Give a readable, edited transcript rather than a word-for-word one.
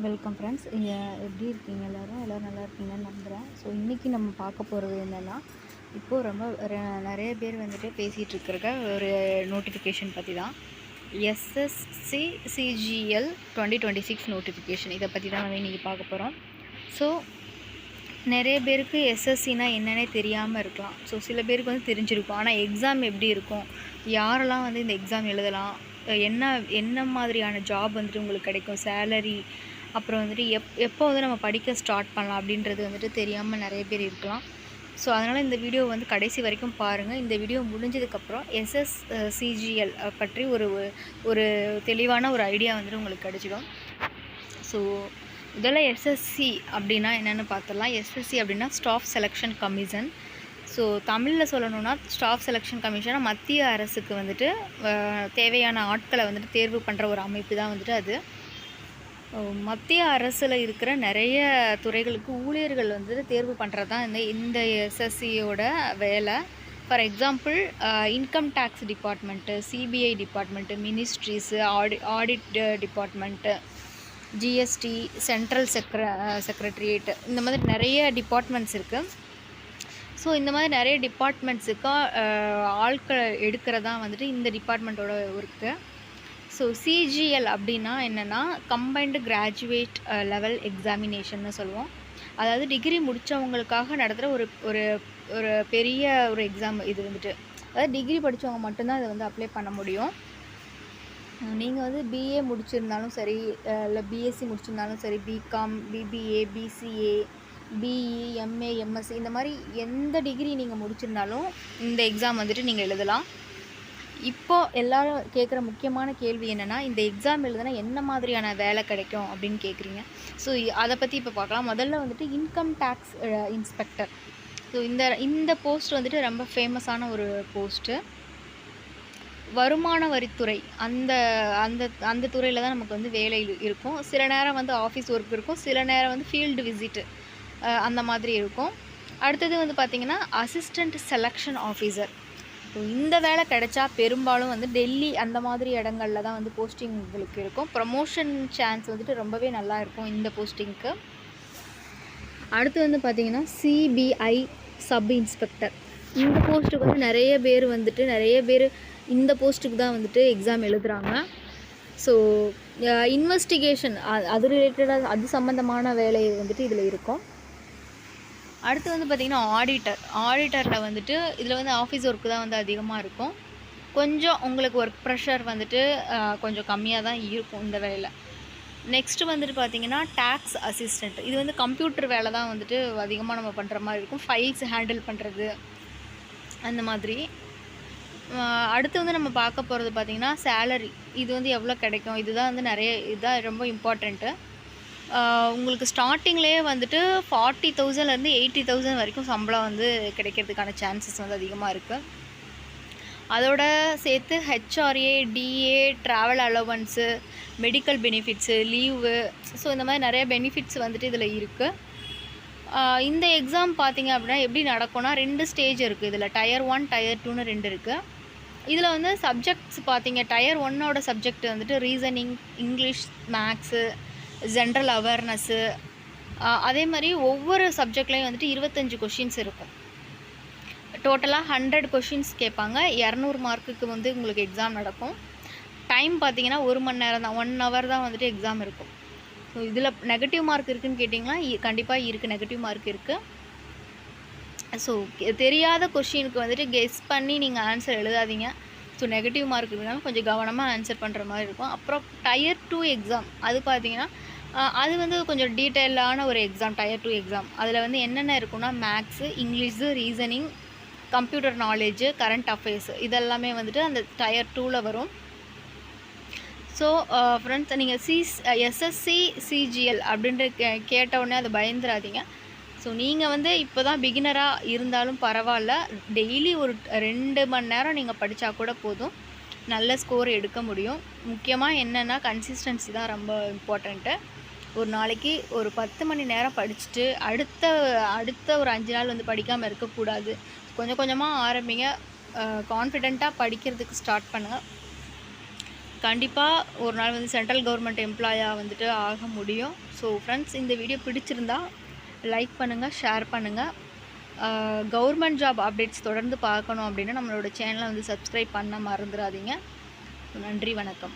Welcome friends. இங்கே எப்படி இருக்கீங்க? எல்லோரும் நல்லா இருக்கீங்கன்னு நம்புகிறேன். ஸோ இன்றைக்கி நம்ம பார்க்க போகிறது என்னென்னா, இப்போது ரொம்ப நிறைய பேர் வந்துட்டு பேசிகிட்டு இருக்கிற ஒரு நோட்டிஃபிகேஷன் பற்றி தான். எஸ்எஸ்சி சிஜிஎல் 2026 நோட்டிஃபிகேஷன், இதை பற்றி தான் வந்து இன்றைக்கி பார்க்க போகிறோம். ஸோ நிறைய பேருக்கு எஸ்எஸ்சினா என்னன்னே தெரியாமல் இருக்கலாம். ஸோ சில பேருக்கு வந்து தெரிஞ்சிருக்கும். ஆனால் எக்ஸாம் எப்படி இருக்கும், யாரெல்லாம் வந்து இந்த எக்ஸாம் எழுதலாம், என்ன மாதிரியான ஜாப் வந்துட்டு உங்களுக்கு கிடைக்கும், சேலரி, அப்புறம் வந்துட்டு எப்போ வந்து நம்ம படிக்க ஸ்டார்ட் பண்ணலாம் அப்படின்றது வந்துட்டு தெரியாமல் நிறைய பேர் இருக்கலாம். ஸோ அதனால் இந்த வீடியோ வந்து கடைசி வரைக்கும் பாருங்கள். இந்த வீடியோ முடிஞ்சதுக்கப்புறம் எஸ்எஸ்சிஜிஎல் பற்றி ஒரு தெளிவான ஒரு ஐடியா வந்துட்டு உங்களுக்கு கிடைச்சிடும். ஸோ இதெல்லாம் எஸ்எஸ்சி அப்படின்னா என்னென்னு பார்த்துடலாம். எஸ்எஸ்சி அப்படின்னா ஸ்டாஃப் செலெக்ஷன் கமிஷன். ஸோ தமிழில் சொல்லணுன்னா ஸ்டாஃப் செலெக்ஷன் கமிஷனாக மத்திய அரசுக்கு வந்துட்டு தேவையான ஆட்களை வந்துட்டு தேர்வு பண்ணுற ஒரு அமைப்பு தான் வந்துட்டு அது. மத்திய அரசில் இருக்கிற நிறைய துறைகளுக்கு ஊழியர்கள் வந்துட்டு தேர்வு பண்ணுறது தான் இந்த எஸ்எஸ்சியோட வேலை. For example income tax department, CBI department, ministries, audit department, GST, central secretariat, இந்த மாதிரி நிறைய டிபார்ட்மெண்ட்ஸ் இருக்குது. ஸோ இந்த மாதிரி நிறைய டிபார்ட்மெண்ட்ஸுக்கு ஆட்களை எடுக்கிறதா வந்துட்டு இந்த டிபார்ட்மெண்ட்டோட ஒர்க்கு. ஸோ சிஜிஎல் அப்படின்னா என்னென்னா கம்பைன்டு கிராஜுவேட் லெவல் எக்ஸாமினேஷன்னு சொல்லுவோம். அதாவது டிகிரி முடித்தவங்களுக்காக நடத்துகிற ஒரு பெரிய ஒரு எக்ஸாம் இது வந்துட்டு. அதாவது டிகிரி படித்தவங்க மட்டும்தான் இதை வந்து அப்ளை பண்ண முடியும். நீங்கள் வந்து பிஏ முடிச்சிருந்தாலும் சரி, இல்லை பிஎஸ்சி முடிச்சிருந்தாலும் சரி, BCom, BBA, BCA, BE, MA, MSc, இந்த மாதிரி எந்த டிகிரி நீங்கள் முடிச்சிருந்தாலும் இந்த எக்ஸாம் வந்துட்டு நீங்கள் எழுதலாம். இப்போது எல்லோரும் கேட்குற முக்கியமான கேள்வி என்னென்னா, இந்த எக்ஸாம் எழுதுனா என்ன மாதிரியான வேலை கிடைக்கும் அப்படின்னு கேட்குறீங்க. ஸோ அதை பற்றி இப்போ பார்க்கலாம். முதல்ல வந்துட்டு இன்கம் டேக்ஸ் இன்ஸ்பெக்டர். ஸோ இந்த போஸ்ட் வந்துட்டு ரொம்ப ஃபேமஸான ஒரு போஸ்ட்டு. வருமான வரித்துறை அந்த அந்த அந்த துறையில் தான் நமக்கு வந்து வேலை இருக்கும். சில நேரம் வந்து ஆஃபீஸ் ஒர்க் இருக்கும், சில நேரம் வந்து ஃபீல்டு விசிட்டு அந்த மாதிரி இருக்கும். அடுத்தது வந்து பார்த்திங்கன்னா அசிஸ்டண்ட் செலெக்ஷன் ஆஃபீஸர். ஸோ இந்த வேலை கிடைச்சா பெரும்பாலும் வந்து டெல்லி அந்த மாதிரி இடங்களில் தான் வந்து போஸ்டிங் உங்களுக்கு இருக்கும். ப்ரமோஷன் சான்ஸ் வந்துட்டு ரொம்பவே நல்லா இருக்கும் இந்த போஸ்டிங்க்கு. அடுத்து வந்து பார்த்திங்கன்னா சிபிஐ சப் இன்ஸ்பெக்டர். இந்த போஸ்ட்டுக்கு வந்து நிறைய பேர் இந்த போஸ்ட்டுக்கு தான் வந்துட்டு எக்ஸாம் எழுதுகிறாங்க. ஸோ இன்வெஸ்டிகேஷன் அது ரிலேட்டடாக அது சம்மந்தமான வேலை வந்துட்டு இதில் இருக்கும். அடுத்து வந்து பார்த்திங்கன்னா ஆடிட்டரில் வந்துட்டு இதில் வந்து ஆஃபீஸ் ஒர்க்கு தான் வந்து அதிகமாக இருக்கும். கொஞ்சம் உங்களுக்கு ஒர்க் ப்ரெஷர் வந்துட்டு கொஞ்சம் கம்மியாக தான் இருக்கும் இந்த வேலையில். நெக்ஸ்ட்டு வந்துட்டு பார்த்திங்கன்னா டேக்ஸ் அசிஸ்டண்ட். இது வந்து கம்ப்யூட்டர் வேலை தான் வந்துட்டு அதிகமாக நம்ம பண்ணுற மாதிரி இருக்கும். ஃபைல்ஸ் ஹேண்டில் பண்ணுறது அந்த மாதிரி. அடுத்து வந்து நம்ம பார்க்க போகிறது பார்த்திங்கன்னா சேலரி. இது வந்து எவ்வளோ கிடைக்கும், இதுதான் வந்து இதுதான் ரொம்ப இம்பார்ட்டண்ட்டு. உங்களுக்கு ஸ்டார்டிங்லேயே வந்துட்டு 40,000லேருந்து 80,000 வரைக்கும் சம்பளம் வந்து கிடைக்கிறதுக்கான சான்சஸ் வந்து அதிகமாக இருக்குது. அதோட சேர்த்து HRA, DA, travel allowance, medical benefits, leave, so இந்த மாதிரி நிறைய பெனிஃபிட்ஸ் வந்துட்டு இதில் இருக்குது. இந்த எக்ஸாம் பார்த்திங்க அப்படின்னா எப்படி நடக்கும்னா 2 ஸ்டேஜ் இருக்குது இதில். டயர் 1, டயர் 2ன்னு 2 இருக்குது. இதில் வந்து சப்ஜெக்ட்ஸ் பார்த்திங்க, டயர் 1ஓட சப்ஜெக்ட் வந்துட்டு reasoning, English, maths, general awareness, அதே மாதிரி ஒவ்வொரு சப்ஜெக்ட்லேயும் வந்துட்டு 25 கொஷின்ஸ் இருக்கும். டோட்டலாக 100 கொஷின்ஸ் கேட்பாங்க. 200 மார்க்குக்கு வந்து உங்களுக்கு எக்ஸாம் நடக்கும். டைம் பார்த்திங்கன்னா 1 மணி நேரம் தான், 1 ஹவர் தான் வந்துட்டு எக்ஸாம் இருக்கும். ஸோ இதில் நெகட்டிவ் மார்க் இருக்குதுன்னு கேட்டிங்கன்னா கண்டிப்பாக இருக்குது, நெகட்டிவ் மார்க் இருக்குது. ஸோ தெரியாத கொஷினுக்கு வந்துட்டு கெஸ் பண்ணி நீங்கள் ஆன்சர் எழுதாதீங்க. ஸோ நெகட்டிவ் மார்க் இருந்தாலும் கொஞ்சம் கவனமாக ஆன்சர் பண்ணுற மாதிரி இருக்கும். அப்புறம் டயர் 2 எக்ஸாம் அது பார்த்திங்கன்னா அது வந்து கொஞ்சம் டீட்டெயிலான ஒரு எக்ஸாம். டயர் 2 எக்ஸாம் அதில் வந்து என்னென்ன இருக்குன்னா maths, English, reasoning, computer knowledge, current affairs, இதெல்லாமே வந்துட்டு அந்த டயர் 2ல் வரும். ஸோ ஃப்ரெண்ட்ஸ், நீங்கள் எஸ்எஸ்சி சிஜிஎல் அப்படின்ற கேட்டவுடனே அதை பயந்துடாதீங்க. ஸோ நீங்கள் வந்து இப்போ தான் பிகினராக இருந்தாலும் பரவாயில்ல, டெய்லி ஒரு 2 மணி நேரம் நீங்கள் படித்தா கூட போதும், நல்ல ஸ்கோர் எடுக்க முடியும். முக்கியமாக என்னென்னா கன்சிஸ்டன்சி தான் ரொம்ப இம்பார்ட்டண்ட்டு. ஒரு நாளைக்கு ஒரு 10 மணி நேரம் படிச்சுட்டு அடுத்த ஒரு 5 நாள் வந்து படிக்காமல் இருக்கக்கூடாது. கொஞ்சம் கொஞ்சமாக ஆரம்பிங்க. கான்ஃபிடெண்ட்டாக படிக்கிறதுக்கு ஸ்டார்ட் பண்ணுங்கள். கண்டிப்பாக ஒரு நாள் வந்து சென்ட்ரல் கவர்மெண்ட் எம்ப்ளாயாக வந்துட்டு ஆக முடியும். ஸோ ஃப்ரெண்ட்ஸ், இந்த வீடியோ பிடிச்சிருந்தா லைக் பண்ணுங்கள், ஷேர் பண்ணுங்கள். கவர்மெண்ட் ஜாப் அப்டேட்ஸ் தொடர்ந்து பார்க்கணும் அப்படின்னா நம்மளோட சேனலை வந்து சப்ஸ்கிரைப் பண்ண மறந்துடாதீங்க. நன்றி, வணக்கம்.